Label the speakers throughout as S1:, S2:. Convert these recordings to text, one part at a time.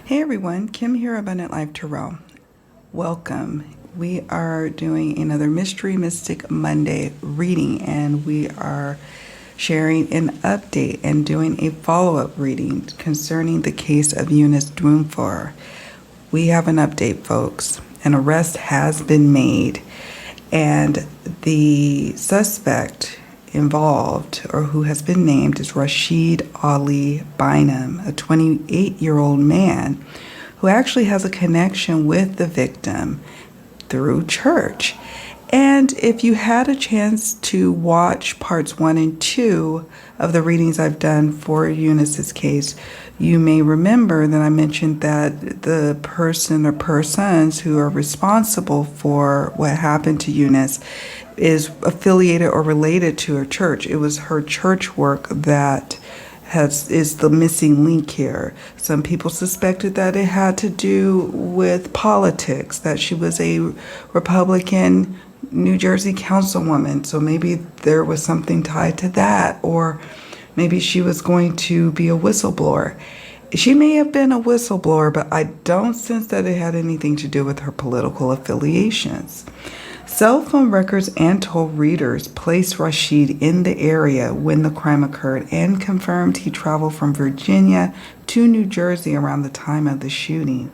S1: Hey everyone, Kim here, Abundant Life Tarot. Welcome. We are doing another Mystery Mystic Monday reading, and we are sharing an update and doing a follow-up reading concerning the case of Eunice Dwumfour. We have an update, folks. An arrest has been made, and the suspect involved, or who has been named, is Rashid Ali Bynum, a 28-year-old man who actually has a connection with the victim through church. And if you had a chance to watch parts 1 and 2 of the readings I've done for Eunice's case, you may remember that I mentioned that the person or persons who are responsible for what happened to Eunice is affiliated or related to her church. It was her church work that is the missing link here. Some people suspected that it had to do with politics, that she was a Republican New Jersey councilwoman, so maybe there was something tied to that, or maybe she was going to be a whistleblower. She may have been a whistleblower, but I don't sense that it had anything to do with her political affiliations. Cell phone records and toll readers placed Rashid in the area when the crime occurred and confirmed he traveled from Virginia to New Jersey around the time of the shooting.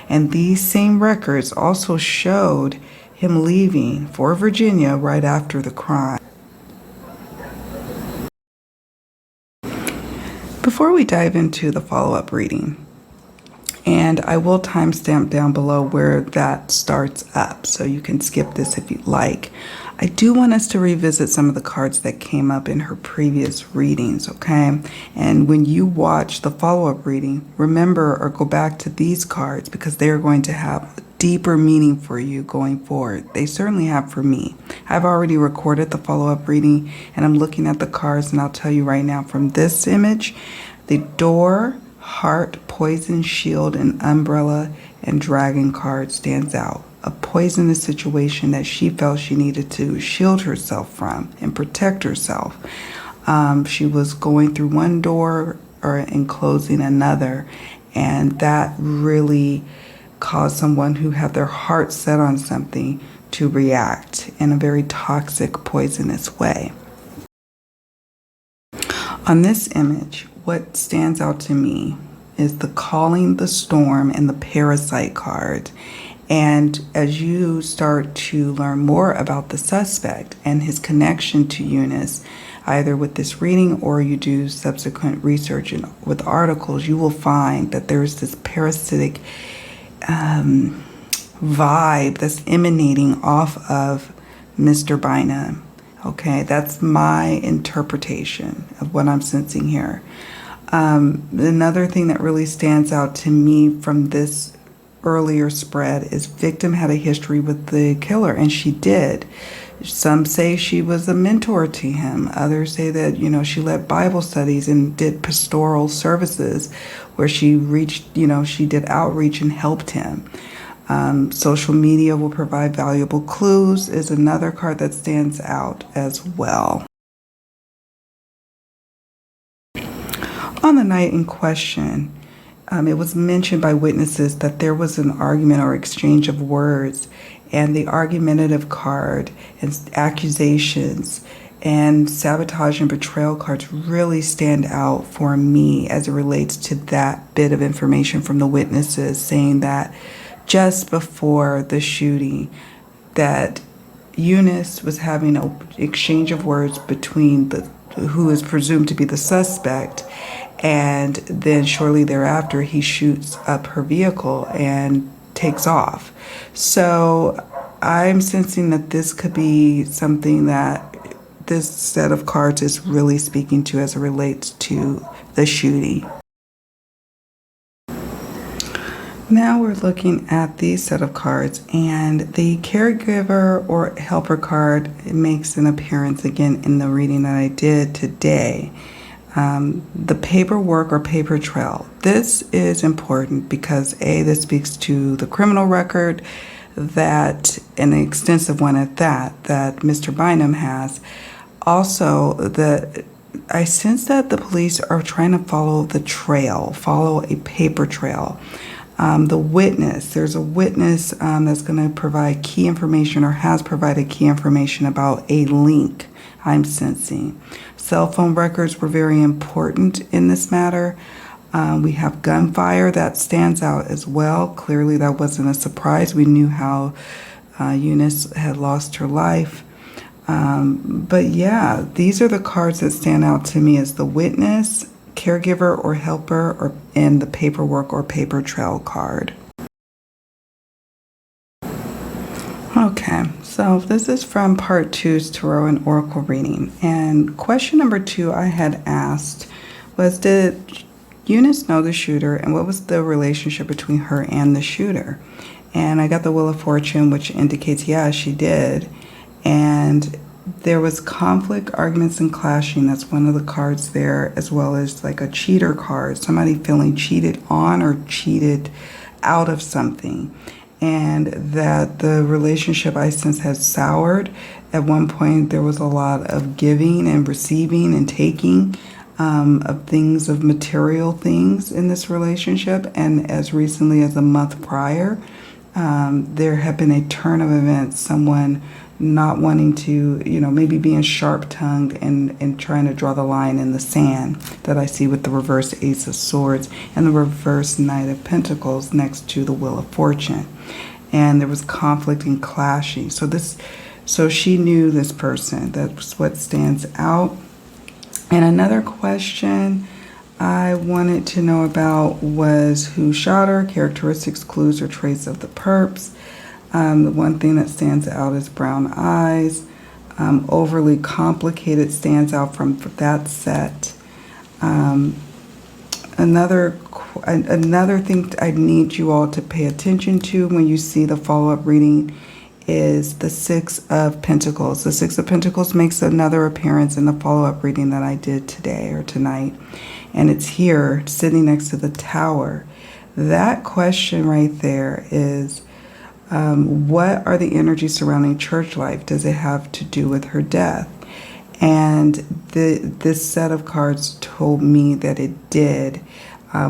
S1: And these same records also showed him leaving for Virginia right after the crime. Before we dive into the follow-up reading, and I will timestamp down below where that starts up, so you can skip this if you'd like. I do want us to revisit some of the cards that came up in her previous readings, okay? And when you watch the follow-up reading, remember or go back to these cards because they are going to have deeper meaning for you going forward. They certainly have for me. I've already recorded the follow-up reading, and I'm looking at the cards, and I'll tell you right now from this image, the door, heart, poison, shield, and umbrella and dragon card stands out. A poisonous situation that she felt she needed to shield herself from and protect herself. She was going through one door and closing another, and that really caused someone who had their heart set on something to react in a very toxic, poisonous way. On this image, what stands out to me is the calling, the storm, and the parasite card. And as you start to learn more about the suspect and his connection to Eunice, either with this reading or you do subsequent research and with articles, you will find that there's this parasitic vibe that's emanating off of Mr. Bynum. Okay, that's my interpretation of what I'm sensing here. Another thing that really stands out to me from this earlier spread is victim had a history with the killer, and she did. Some say she was a mentor to him. Others say that, she led Bible studies and did pastoral services where she reached, she did outreach and helped him. Social media will provide valuable clues is another card that stands out as well. On the night in question, it was mentioned by witnesses that there was an argument or exchange of words, and the argumentative card and accusations and sabotage and betrayal cards really stand out for me as it relates to that bit of information from the witnesses, saying that just before the shooting that Eunice was having an exchange of words between who is presumed to be the suspect, and then shortly thereafter he shoots up her vehicle and takes off. So I'm sensing that this could be something that this set of cards is really speaking to as it relates to the shooting. Now we're looking at these set of cards, and the caregiver or helper card makes an appearance again in the reading that I did today. The paperwork or paper trail. This is important because this speaks to the criminal record that, an extensive one at that Mr. Bynum has. Also, I sense that the police are trying to follow a paper trail. The witness, there's a witness that's going to provide key information or has provided key information about a link I'm sensing. Cell phone records were very important in this matter. We have gunfire that stands out as well. Clearly that wasn't a surprise. We knew how Eunice had lost her life. But yeah, these are the cards that stand out to me as the witness, caregiver or helper, or in the paperwork or paper trail card. Okay, so this is from part 2's Tarot and Oracle reading. And question number 2 I had asked was, did Eunice know the shooter, and what was the relationship between her and the shooter? And I got the Wheel of Fortune, which indicates, yeah, she did. And there was conflict, arguments, and clashing. That's one of the cards there, as well as like a cheater card, somebody feeling cheated on or cheated out of something. And that the relationship, I sense, has soured. At one point, there was a lot of giving and receiving and taking of things, of material things in this relationship. And as recently as a month prior, there had been a turn of events, someone not wanting to, maybe being sharp-tongued and trying to draw the line in the sand that I see with the reverse Ace of Swords and the reverse Knight of Pentacles next to the Wheel of Fortune. And there was conflict and clashing. So she knew this person. That's what stands out. And another question I wanted to know about was who shot her, characteristics, clues, or traits of the perps. The one thing that stands out is brown eyes. Overly complicated stands out from that set. Another thing I need you all to pay attention to when you see the follow-up reading is the Six of Pentacles. The Six of Pentacles makes another appearance in the follow-up reading that I did today or tonight. And it's here, sitting next to the Tower. That question right there is, what are the energies surrounding church life? Does it have to do with her death? And this set of cards told me that it did.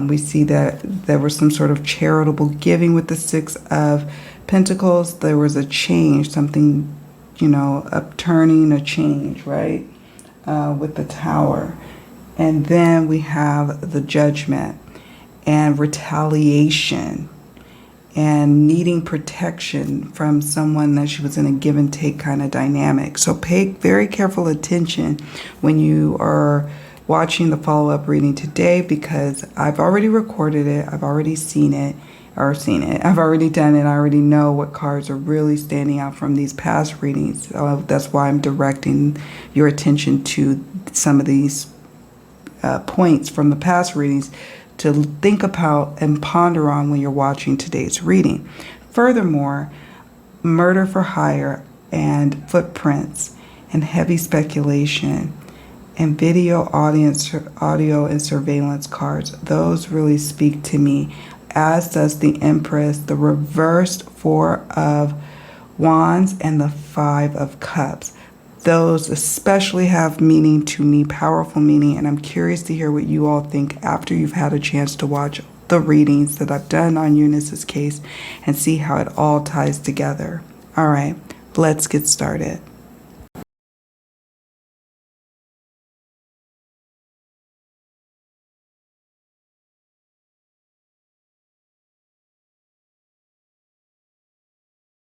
S1: We see that there was some sort of charitable giving with the Six of Pentacles. There was a change, something, upturning, a change, right? With the Tower. And then we have the Judgment and retaliation and needing protection from someone that she was in a give and take kind of dynamic. So pay very careful attention when you are watching the follow-up reading today, because I've already recorded it, I've already seen it, I've already done it, I already know what cards are really standing out from these past readings. That's why I'm directing your attention to some of these points from the past readings to think about and ponder on when you're watching today's reading. Furthermore, murder for hire and footprints and heavy speculation and video, audio and surveillance cards, those really speak to me, as does the Empress, the reversed Four of Wands, and the Five of Cups. Those especially have meaning to me, powerful meaning, and I'm curious to hear what you all think after you've had a chance to watch the readings that I've done on Eunice's case and see how it all ties together. All right, let's get started.